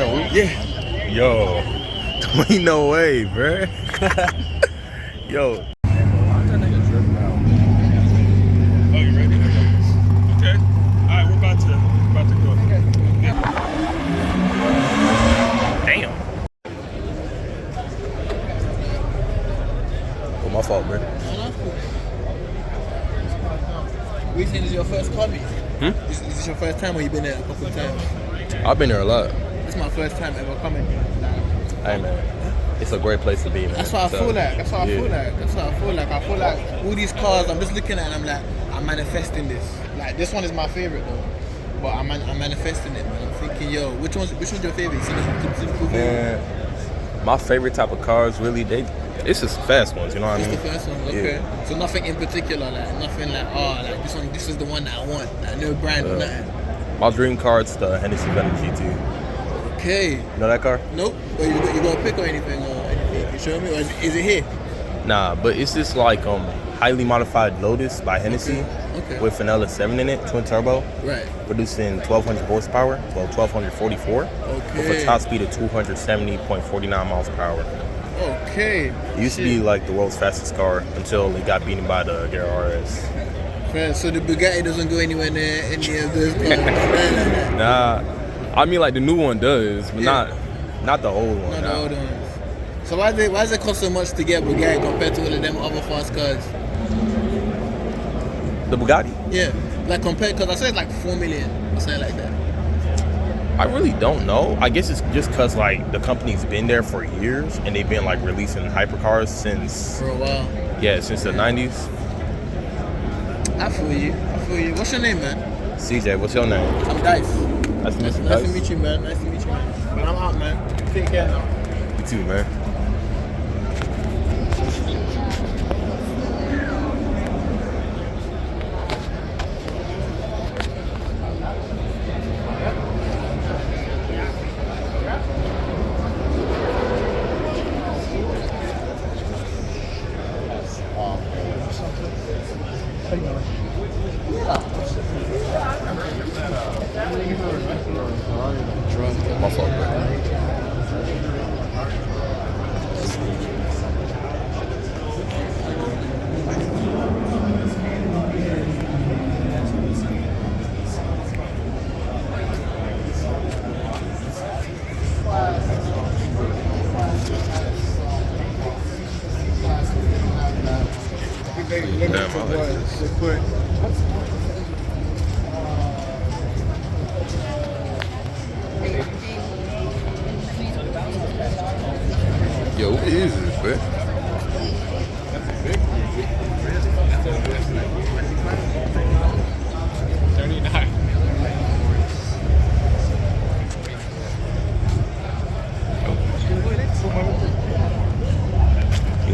Dan Rue? Yeah. Yo, ain't no way, bruh. Yo. Oh, you ready? Okay. All right, we're about to go. Okay. Damn. Oh, my fault, bruh. We saying this is your first hobby? Is this your first time or you been there a couple of times? I've been there a lot. This is my first time ever coming. Hey, man. It's a great place to be, man. That's what I feel like. That's what I feel like. I feel like all these cars, I'm just looking at it and I'm like, I'm manifesting this. Like, this one is my favorite though. But I'm manifesting it, man. I'm thinking, yo, which one's your favorite? See the cool Man, my favorite type of cars, really, it's just fast ones, you know what I mean? It's the first one, okay. Yeah. So nothing in particular, like nothing like, like this is the one that I want. Like no brand or nothing. My dream car's the Hennessy Venom GT. Okay. You know that car? Nope. But you got a pick or anything? You can show me? Or is it here? Nah, but it's just like highly modified Lotus by Hennessy with an LS7 in it, twin turbo. Right. Producing 1,200 horsepower, 1,244. Okay. With a top speed of 270.49 miles per hour. Okay. It used to be like the world's fastest car until it got beaten by the Gera RS. So the Bugatti doesn't go anywhere near any of those cars? Nah, I mean like the new one does, but not the old one. Not the old ones. So why does it cost so much to get Bugatti compared to all of them other fast cars? The Bugatti? Yeah, like compared, because I said like 4 million or something like that. I really don't know. I guess it's just because like the company's been there for years and they've been like releasing hypercars since for a while. Yeah, since the 90s. I feel you. What's your name, man? CJ, what's your name? I'm Dice. Nice to meet you, man. Nice to meet you, man. But I'm out, man. Take care now. You too, man. My fault, bro. Yo, what is this, man?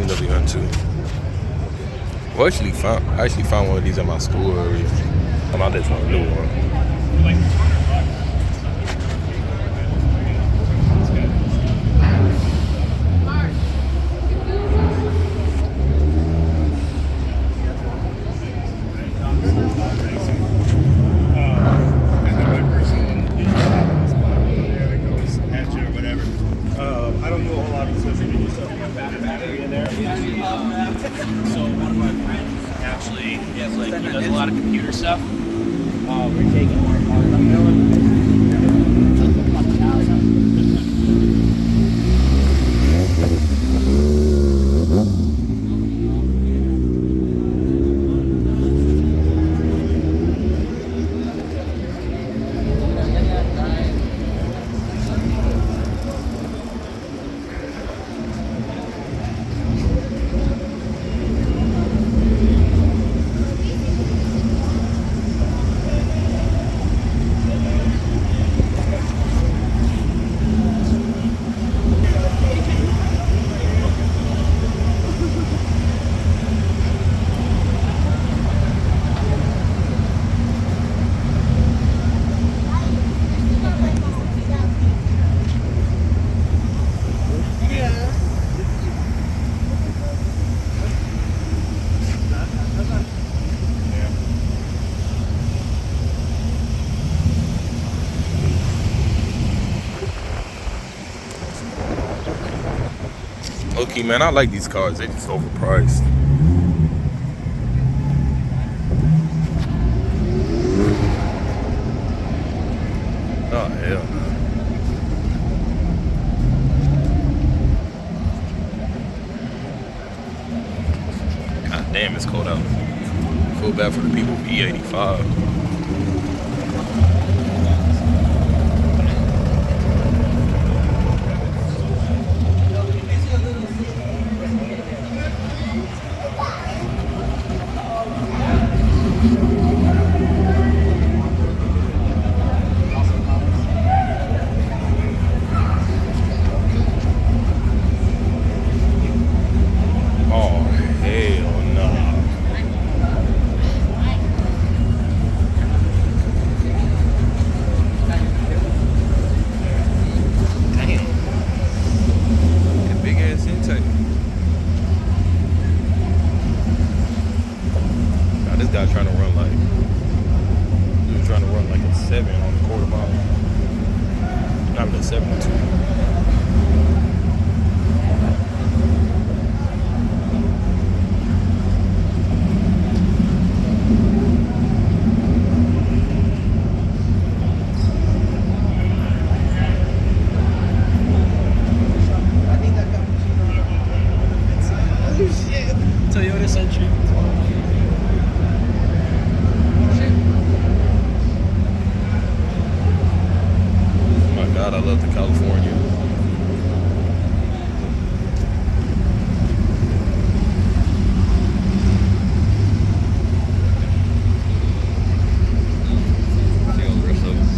W1 Well, I actually found one of these at my school already. I'm out there for a new one. I don't know a whole lot of stuff. You just battery in there. So one of my friends actually, he does a lot of computer stuff. We're taking Okay, man, I like these cars. They just overpriced. Oh, hell no. God damn, it's cold out. Feel bad for the people with E85. Oh, hell no. Damn. That big ass intake. Now this guy trying to run like, he was trying to run like a 7 on the quarter mile. Not even a 72. Toyota Century. Oh my God, I love the California. See all the rest of us.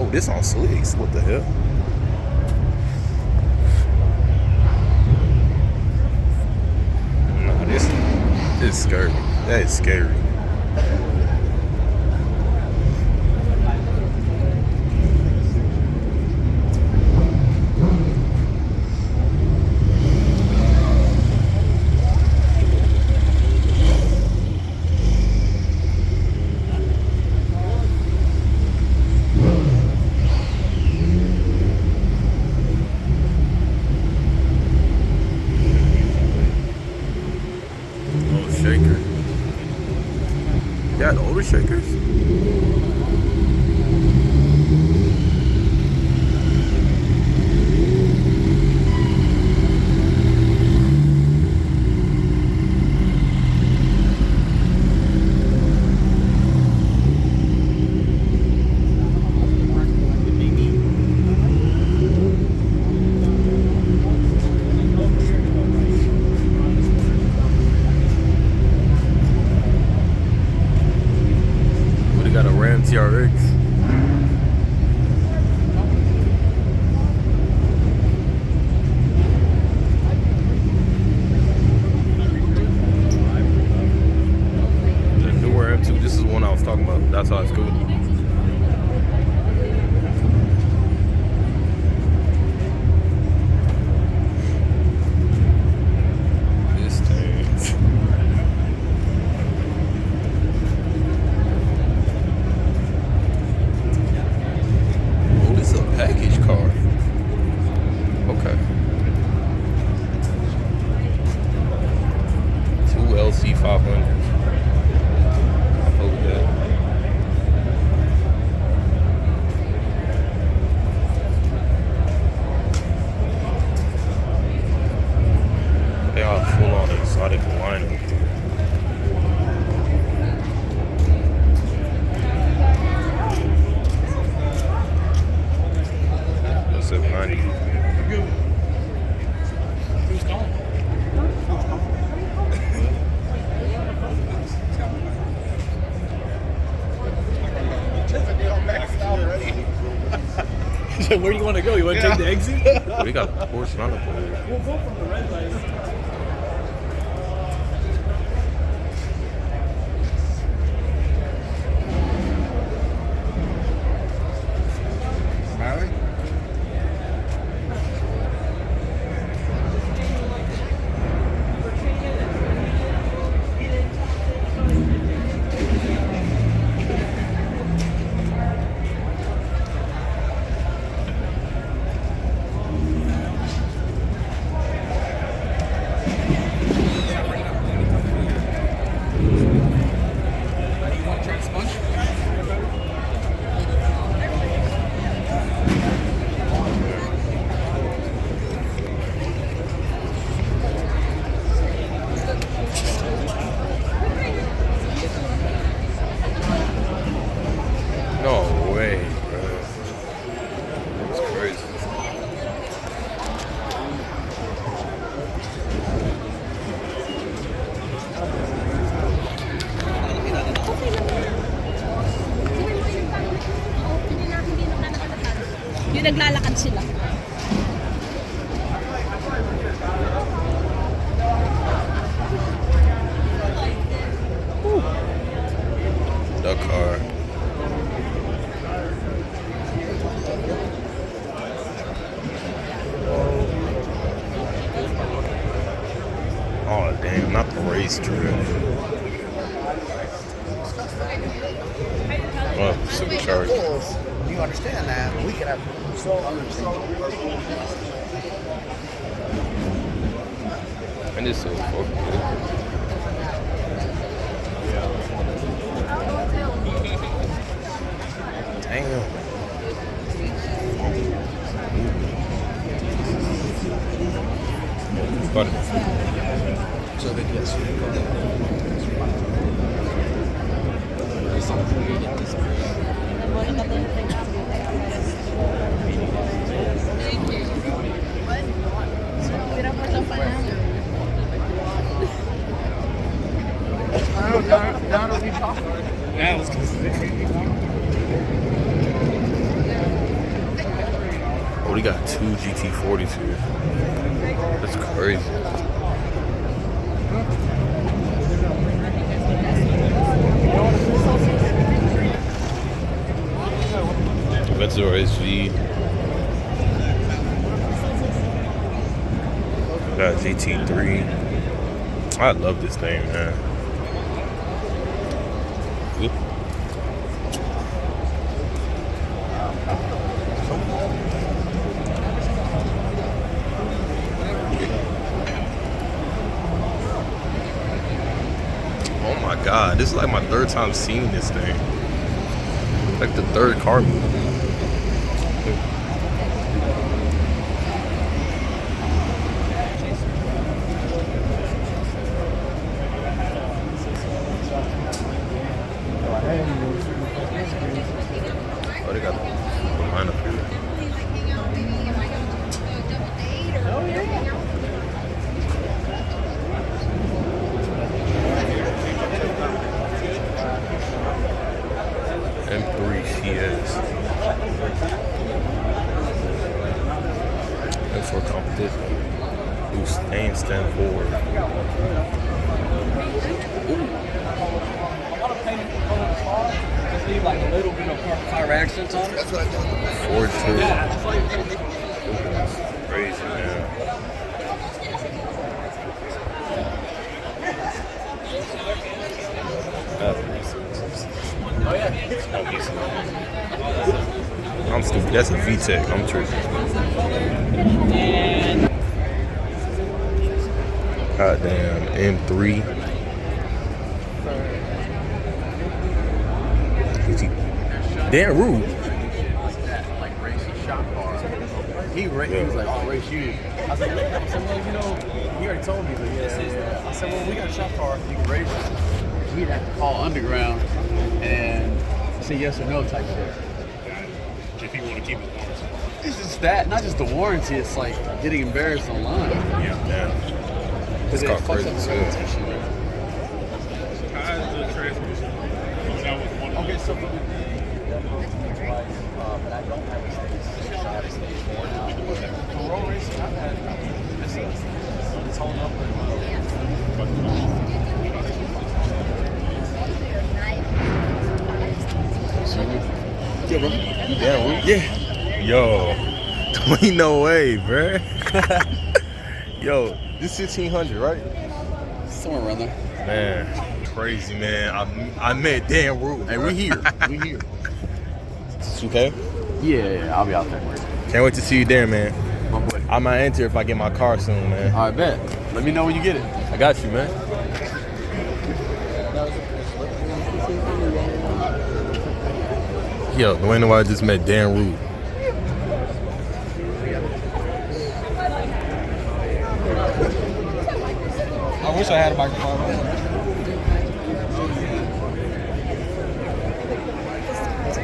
Oh, this on slicks. What the hell? Nah, this is scary. That is scary. Oh, shaker. Where do you want to go? You want to take the exit? We got a Porsche on the pool. We'll go from the red light. Mary? No way, bro. It's crazy. Yung naglalakad sila. The car. Oh damn, not the race trip. Oh, supercharged. You understand that? We can have And it's so fucking good. Damn. Got it. so big, yes. Yeah, let's go. Oh, we got 2 GT40s here. That's crazy. Metro SV. Got GT3. I love this thing, man. Oop. Oh my god, this is like my third time seeing this thing. Like the third car movie. Oh, they got the line up here. M3 CS. And for competition. Who's name stand forward. Leave like a little bit of fire accents on it. That's what I do. Ford 2. Crazy, man. Oh yeah. I'm stupid. That's a VTEC. I'm tripping. Goddamn M3. Dan Rue. Like racing shop car. He was like, "I'll race you." I was like, "Well, you know, he already told me." But yeah. I said, "Well, we got a shop car. You can race it." We'd have to call underground and say yes or no type shit. If you want to keep it warranty. It's just that, not just the warranty. It's like getting embarrassed online. Yeah. Because it car fucks crazy up the too. reputation. How is the transmission? That was one. Okay, so but I don't have a state. Dan Rue? Yeah. Yo, ain't no way, bruh. Yo, this 1500, right? Somewhere around there. Man, crazy, man. I met Dan Rue. Hey, we here. We here. It's okay? Yeah, I'll be out there. Can't wait to see you there, man. My boy. I might enter if I get my car soon, man. All right, bet. Let me know when you get it. I got you, man. Yo, no ain't know I just met Dan Rue. I wish I had a microphone.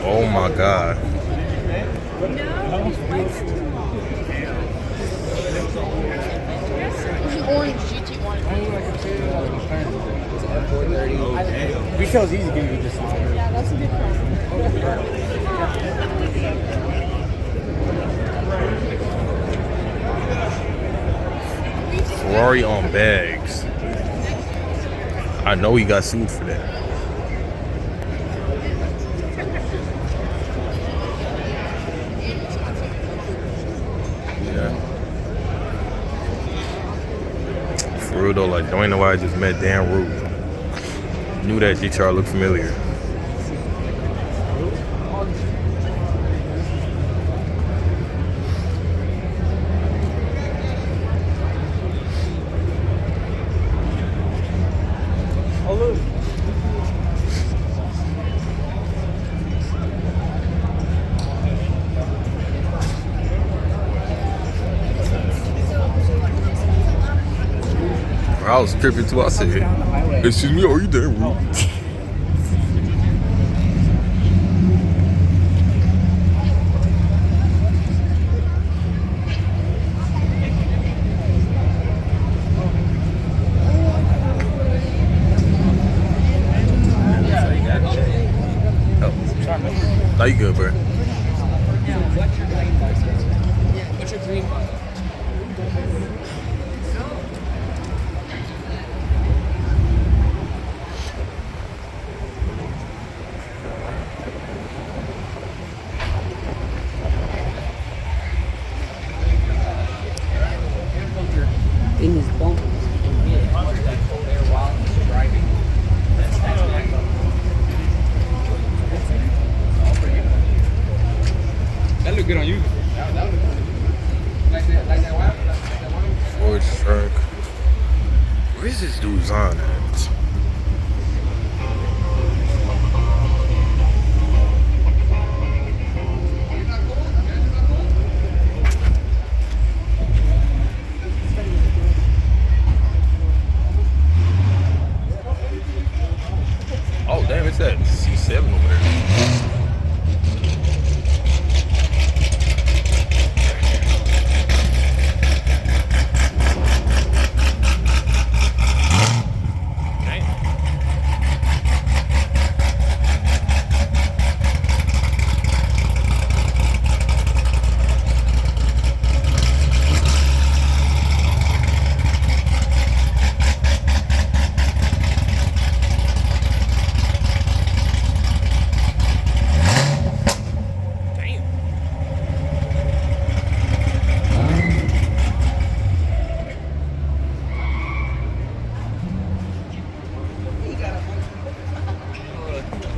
Oh my God. Orange GT1. Retail's easy to give you this. Yeah, that's a good Ferrari on bags. I know he got sued for that. Yeah. For real though, like, don't know why I just met Dan Rue. Knew that GTR looked familiar. I was tripping too. I said, "Excuse me, are you Dan Rue?" Oh, now you good, bro? What's your green one? In his bump. That look good on you. Ford truck. Where's this dude's on at? Oh damn, it's that C7 over there.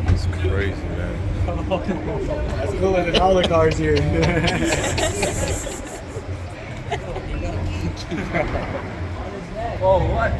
It's crazy, man. That's cooler than all the cars here. Oh, what?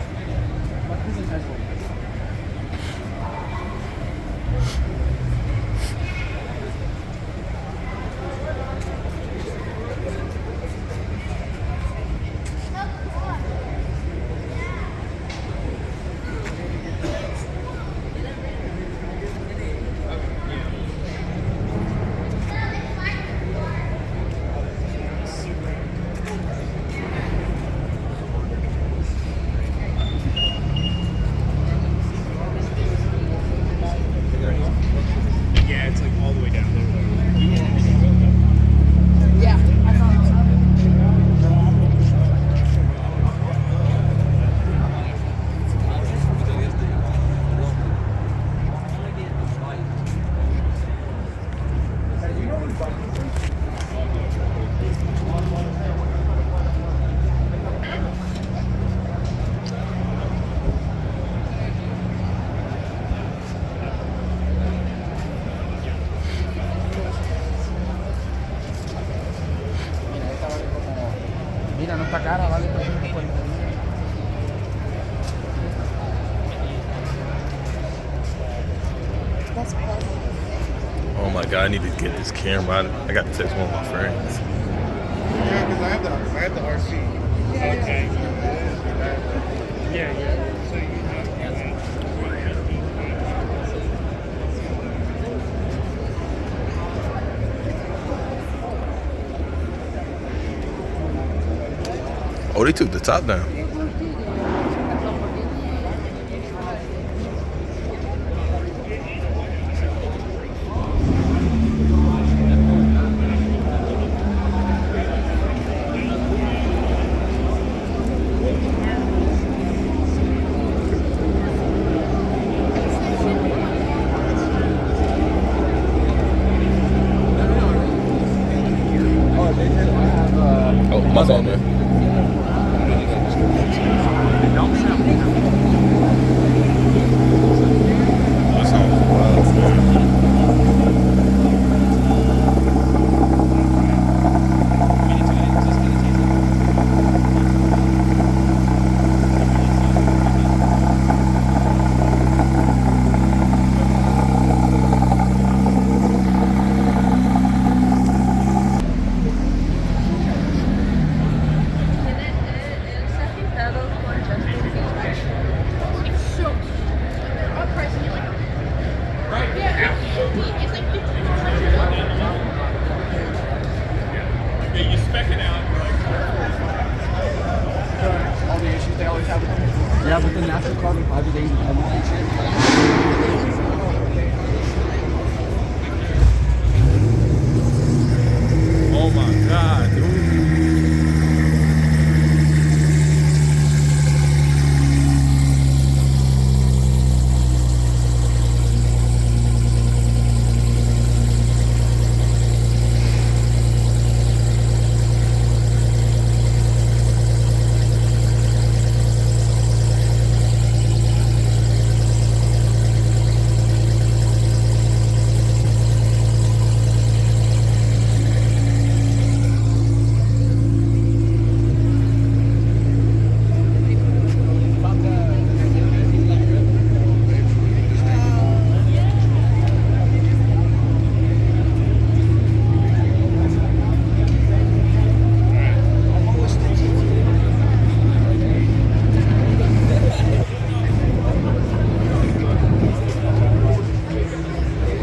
está cara, vale 340. That's perfect. Oh my god, I need to get this camera. I got to text one of my friends. Yeah, because I have the RC. Okay. Yeah, yeah. So you Oh, they took the top down. Oh, my phone, man. That sounds wild. Yeah, you spec it out. All the issues they always have with them. Yeah, but the natural carbon fiber days Oh my god, dude.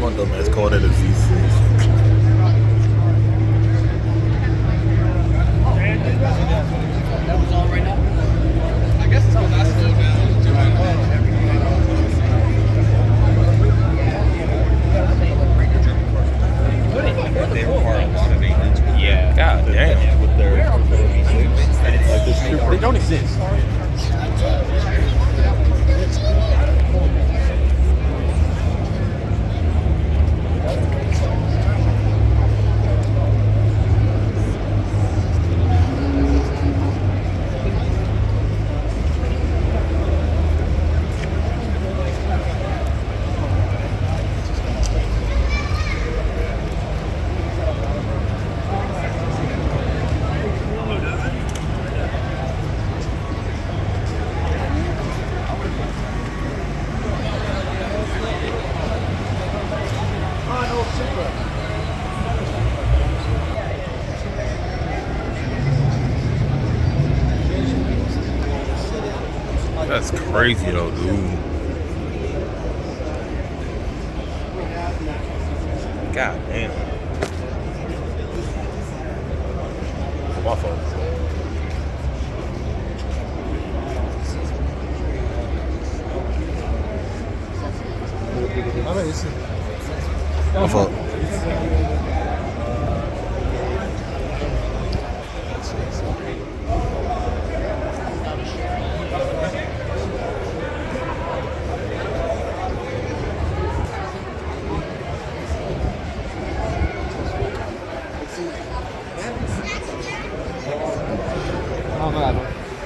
One dumbass called it a Z6. That was all right now. I guess it's because I slowed down doing Yeah. God damn. With their They don't exist. That's crazy though, dude. God damn. My fault. My fault.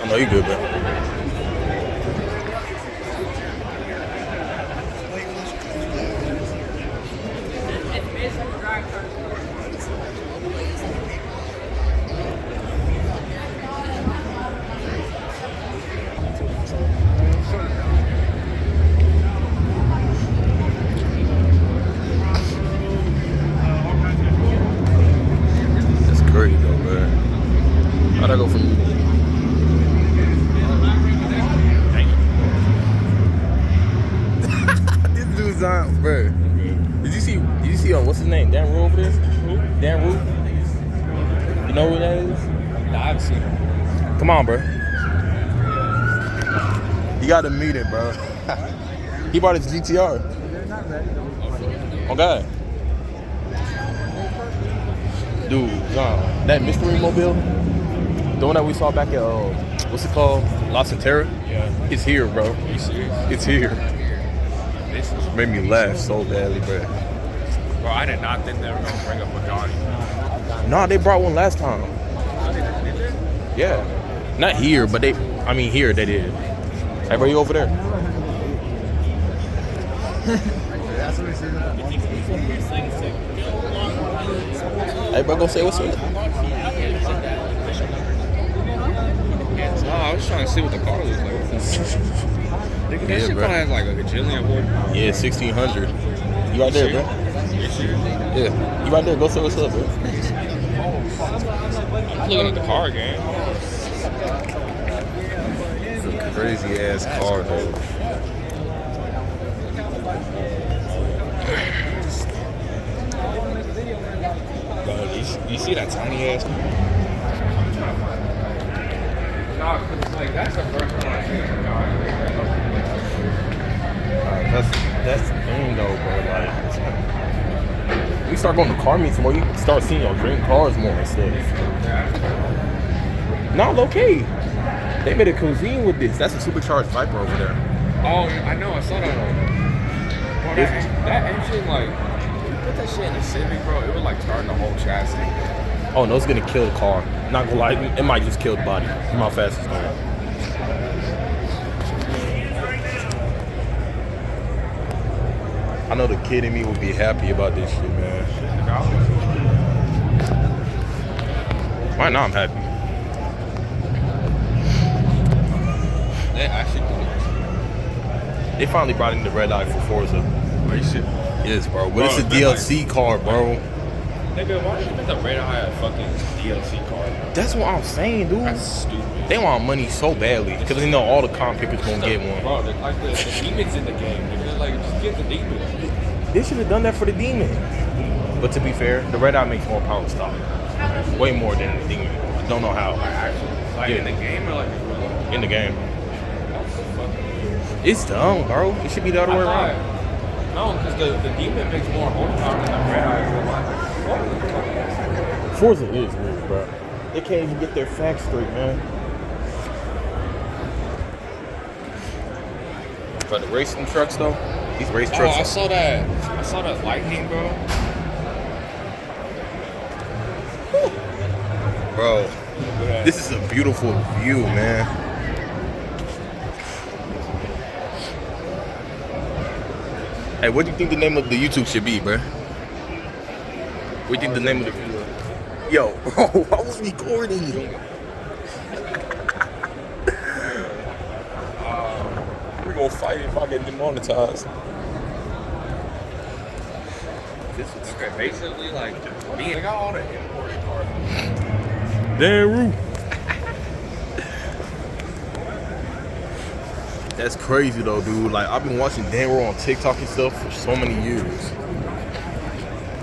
I know you good, man. How'd I go from? This dude's on, bro. Did you see? What's his name? Dan Rue over there? Who? Dan Rue. You know who that is? Nah, I haven't seen him. Come on, bro. You got to meet it, bro. He bought his GTR. Oh God. Dude, that mystery mobile, the one that we saw back at what's it called? La Centera? Yeah. It's here, bro. Are you serious? It's here. This is Made me laugh so badly, bro. Bro, I did not think they were gonna bring up a Donnie. Nah, they brought one last time. Yeah. Not here, but here they did. Hey, bro, you over there? Hey, bro, go say what's up. Oh, I was trying to see what the car looks like. Nigga, that shit bro. probably has like a gajillion horse. Yeah, 1600. You right there, bro? Yeah. You right there. Go say what's up, bro. I'm looking at the car game. It's a crazy ass car, though. Bro, you see that tiny ass? Nah, cause it's like that's the first one I see. That's the thing, though, bro. Like, we start going to car meets more, you start seeing your dream cars more and stuff. Nah, low key. They made a cuisine with this. That's a supercharged Viper over there. Oh, I know. I saw that. Bro, that engine, like, you put that shit in the Civic, bro, it would like turn the whole chassis. Oh no, it's gonna kill the car. Not gonna lie, it might just kill the body. From how fast it's going. I know the kid in me would be happy about this shit, man. Right now I'm happy. They actually They finally brought in the red eye for Forza. Are you shit? Yes, bro. But Bro, it's a they're DLC car, bro. Nigga, why did you put the red eye a fucking DLC car? That's what I'm saying, dude. That's stupid. They want money so badly because they know all the comp pickers gonna get one. Bro, the demons in the game. Nigga, like, just get the demons. They should have done that for the demon. But to be fair, the red eye makes more power stop. Way more than the demon. Don't know how. Like, actually. Like, in the game or like In the game. that's fucking... It's dumb, bro. It should be the other way around. No, because the demon makes more horsepower than the red eye. Forza is weird, bro. They can't even get their facts straight, man. But the racing trucks, though, these race trucks. I saw that lightning, bro. Bro, this is a beautiful view, man. Hey, what do you think the name of the YouTube should be, bro? What do you think the name of the video? Yo, bro, I was recording. We're gonna fight if I get demonetized. Okay, basically, like, I got all the imported cars. Dan Rue. That's crazy though, dude. Like, I've been watching Dan Rue on TikTok and stuff for so many years.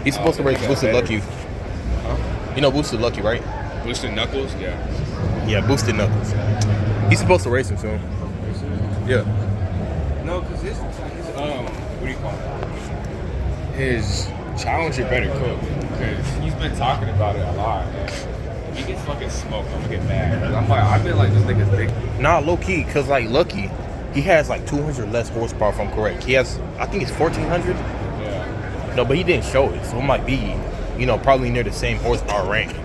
He's supposed to race Boosted Lucky. Huh? You know Boosted Lucky, right? Boosted Knuckles? Yeah. Yeah, Boosted Knuckles. He's supposed to race him soon. Yeah. No, because his what do you call it? His Challenger better cook. Because he's been talking about it a lot, man. He gets fucking smoked, I'm gonna get mad. I've been like, this nigga's big. Nah, low key, cause like Lucky, he has like 200 less horsepower if I'm correct. He has, I think it's 1400. Yeah. No, but he didn't show it, so it might be, probably near the same horsepower range.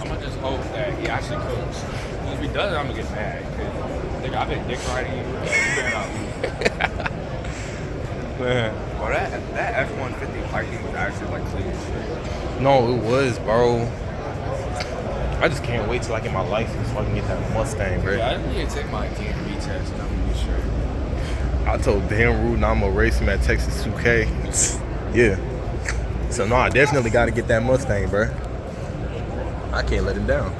I'm gonna just hope that he actually cooks. If he doesn't, I'm gonna get mad. Cause, nigga, I've been dick riding you. You better not lose. Man. Well, that F-150 Viking was actually like clean as shit. No, it was, bro. I just can't wait till I get my license so I can get that Mustang, bro. Yeah, I didn't need to take my DMV test and I'm gonna be straight. I told Dan Rue now I'm gonna race him at Texas 2K. Yeah. So no, I definitely gotta get that Mustang, bro. I can't let him down.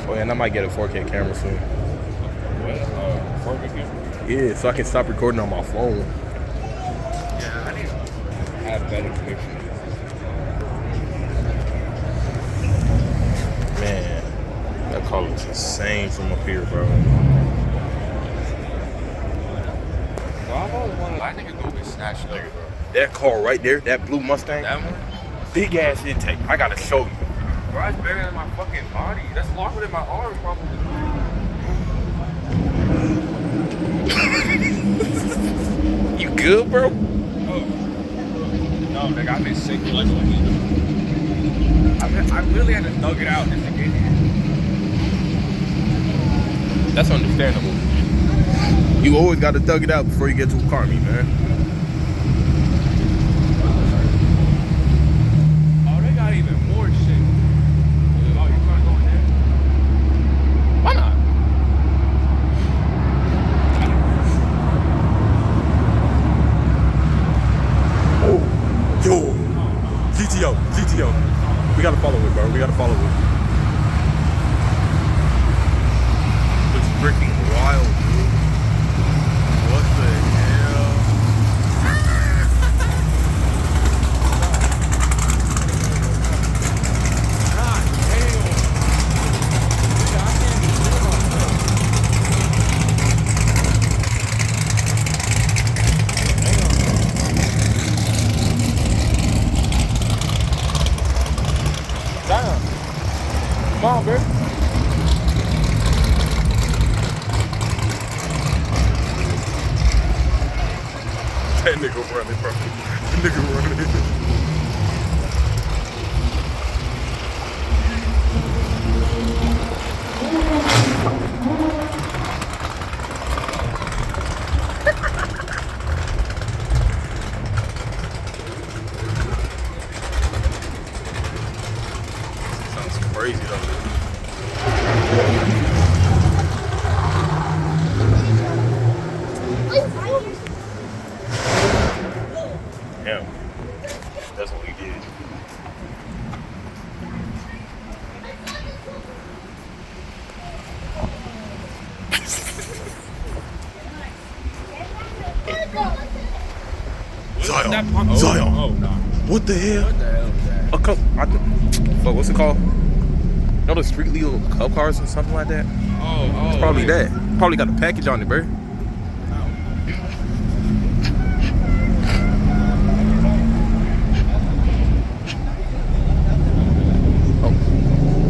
Oh, yeah, and I might get a 4K camera soon. What? 4K camera? Yeah, so I can stop recording on my phone. Yeah, I need to have better pictures. Man, that car looks insane from up here, bro. Well, I've always wanted. I think a go get snatched later, bro. That car right there, that blue Mustang, That one? big ass intake. I gotta show you. Bro, it's bigger than my fucking body. That's longer than my arm, probably. You good, bro? Oh. No, nigga, I've been sick. I really had to thug it out just to get here. That's understandable. You always gotta thug it out before you get to a car meet, man. Oh, they got even more shit. Oh, you trying to go in there? Why not? Oh, yo, GTO. We gotta follow it, bro. We gotta follow it. It's freaking wild, dude. What the hell? God damn. Nigga, I can't even do myself. Damn. Come on, bro. That nigga running, bro. That nigga running. Sounds crazy though. Yeah, that's what we did. Zion. Zion. Oh, no. What the hell? What the hell is that? A cup. Fuck, what's it called? You know the street legal cup cars or something like that? Oh. It's probably that. Probably got a package on it, bro.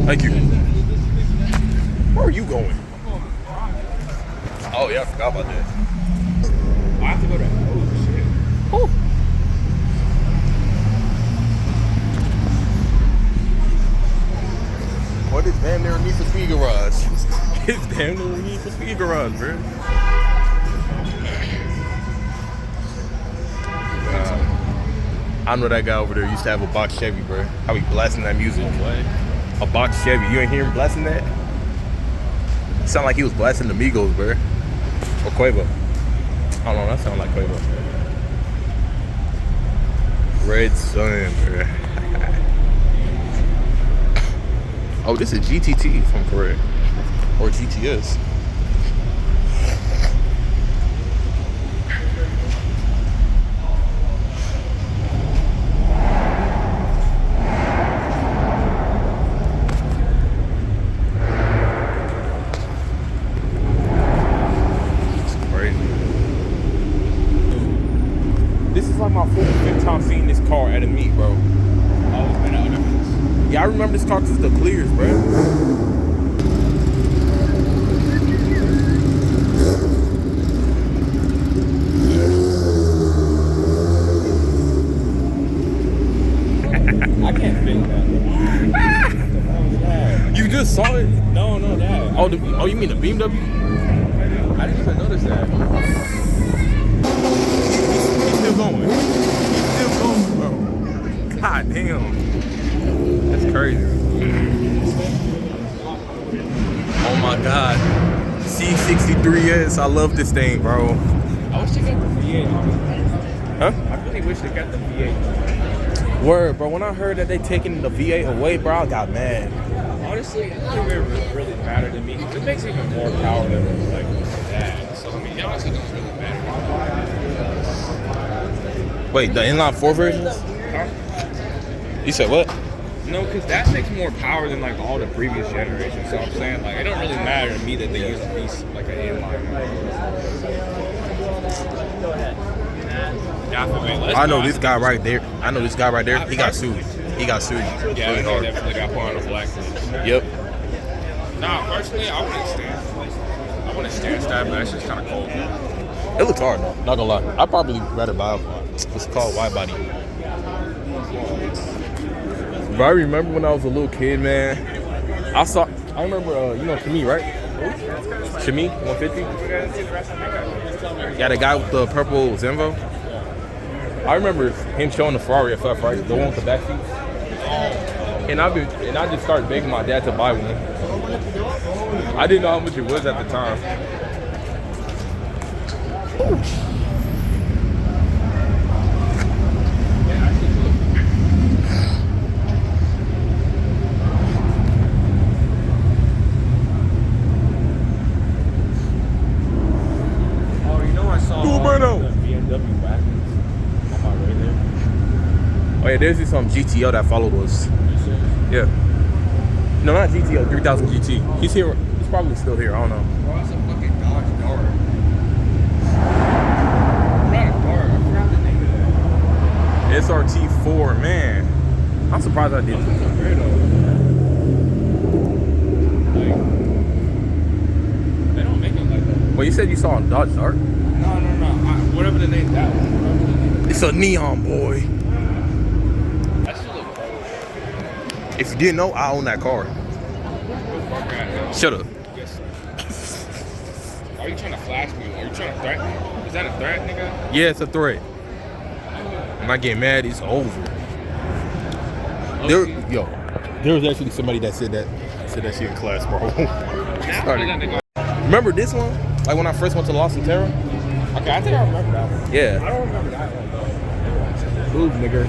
Thank you. Where are you going? Oh yeah, I forgot about that. I have to go to. Oh, shit. Oh. What is damn near Need for Speed Garage? It's damn near Need for Speed Garage, bro. I know that guy over there used to have a box Chevy, bro. How he blasting that music? A box Chevy. You ain't hear him blasting that? It sound like he was blasting the Migos, bro. Or Quavo. I don't know, that sound like Quavo. Red Sun, bro. Oh, this is GTT, if I'm correct. Or GTS. This is like my 4th or 5th time seeing this car at a meet, bro. Oh, been out of this. Yeah, I remember this car because the clears, bro. I can't think that. What the hell is that? You just saw it? No, that. Oh, you mean the BMW? I didn't even notice that. He's still going. He's still going, bro. God damn. That's crazy. Oh my God. C63S. I love this thing, bro. I wish they got the V8 on it. Huh? I really wish they got the V8. Word, bro. When I heard that they taking the V8 away, bro, I got mad. honestly, it doesn't really matter to me. It makes even more power than like that. So I mean, it honestly doesn't really matter. Wait, the inline 4 versions? Huh? You said what? No, because that makes more power than like all the previous generations. So I'm saying like it don't really matter to me that they use a piece like an inline. Go ahead. I know this guy right there. He got sued. Yeah, really hard. definitely got put on a blacklist. Yep. Nah, personally, I wouldn't stand that, but that's just kind of cold. It looks hard though. Not gonna lie. I'd probably rather buy what's called wide body. But I remember when I was a little kid, man. I remember, you know, Kimi, right? Kimi, 150. Yeah, the guy with the purple Zenvo. I remember him showing the Ferrari at Flat Friday, the one with the back seats. And I just started begging my dad to buy one. I didn't know how much it was at the time. Oh, you know I saw Cool, Bruno. the BMW wagons on my way there. Oh yeah, there's just some GTO that followed us. Yeah. No, not GTO, 3000 GT. He's here. He's probably still here. I don't know. Bro, that's a fucking Dodge Dart. Not a Dart. I forgot the name of that. SRT4, man. I'm surprised I didn't. They don't make them like that. Well, you said you saw a Dodge Dart? No. Whatever the name that one. It's a neon boy. That's still a car. If you didn't know, I own that car. Shut up. Yes. Are you trying to flash me? Are you trying to threaten me? Is that a threat, nigga? Yeah, it's a threat. When I get mad, it's over. There was actually somebody that said that shit in class, bro. Remember this one? Like when I first went to Los Terra? Okay, I think I remember that one. Yeah. I don't remember that one though. Move, nigga.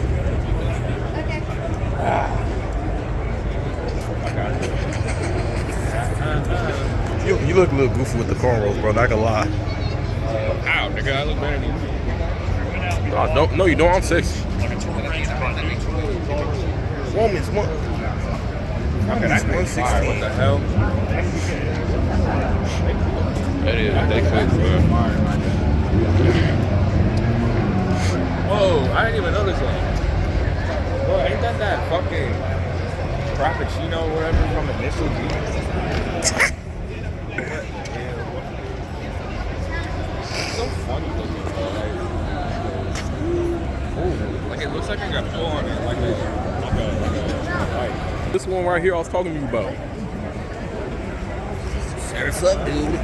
You look a little goofy with the cornrows, bro. Not gonna lie. Ow, nigga, I look better than you. No, you don't. I'm 6. Woman's one. Okay, that's 116. What the hell? That is. They could, bro. Whoa, I didn't even notice that. Bro, ain't that fucking Frappuccino or whatever from Initial D? It's so funny looking, bro. Like it looks like I got pull on it, like a This one right here I was talking to you about. What's up, dude?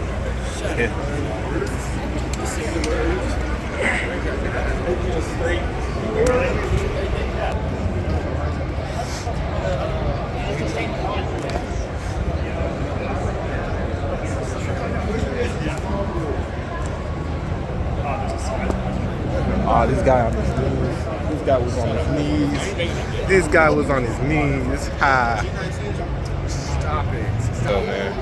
This guy on his knees. This guy was on his knees. This guy was on his knees. Ha. Stop it. Oh man.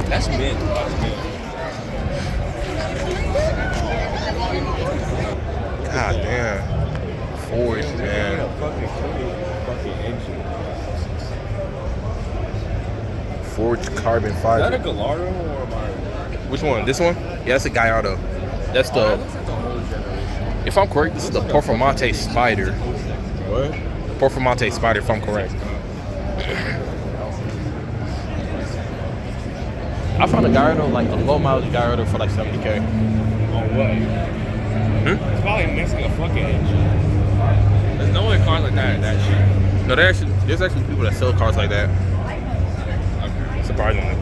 That's mint. God damn. Forged, man. Fucking engine. Forged carbon Is fiber. that a Gallardo or am I? Which one? This one? Yeah, that's a Gallardo. That's That the. looks like the whole generation. If I'm correct, this is the Performante Spider. What? Performante Spider, if I'm correct. I found a Gallardo, like a low mileage Gallardo, for like 70K. On what? It's probably missing a fucking engine. There's no way cars like that are that cheap. No, there's actually people that sell cars like that. Okay. Surprisingly,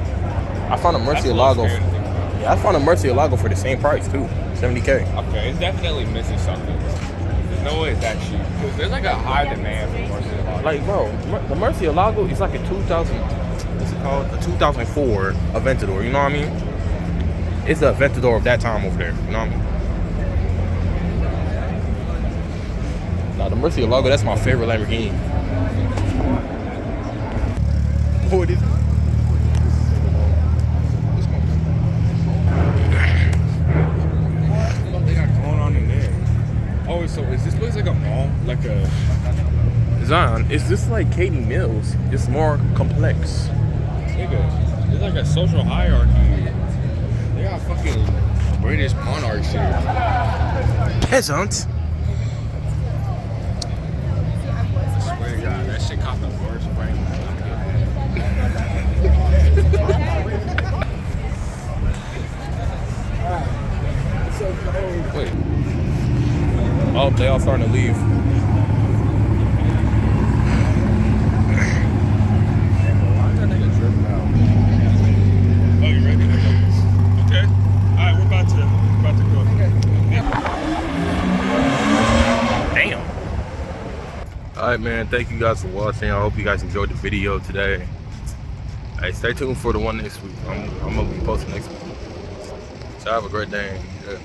I found a That's a little Murcielago. scary to think about. Yeah, I found a Murcielago for the same price too, 70K. Okay, it's definitely missing something. There's no way it's that cheap. Cause there's like a high demand for Murcielago. Like, bro, the Murcielago is like a 2000. What's it called? A 2004 Aventador. You know what I mean? It's the Aventador of that time over there. You know what I mean? Nah, the Murcielago, that's my favorite Lamborghini. What is it? What they got going on in there? Oh, so is this place like a mall? Like a... Zion, is this like Katie Mills? It's more complex. Nigga, there's like a social hierarchy. They got fucking British monarchs here. Peasant. I swear to God, that shit caught the worst frame. Wait. Oh, they all starting to leave. Oh, you ready? Okay. Alright, we're about to go. Damn. Alright, man. Thank you guys for watching. I hope you guys enjoyed the video today. Hey, stay tuned for the one next week. I'm gonna be posting next week. So have a great day. Yeah.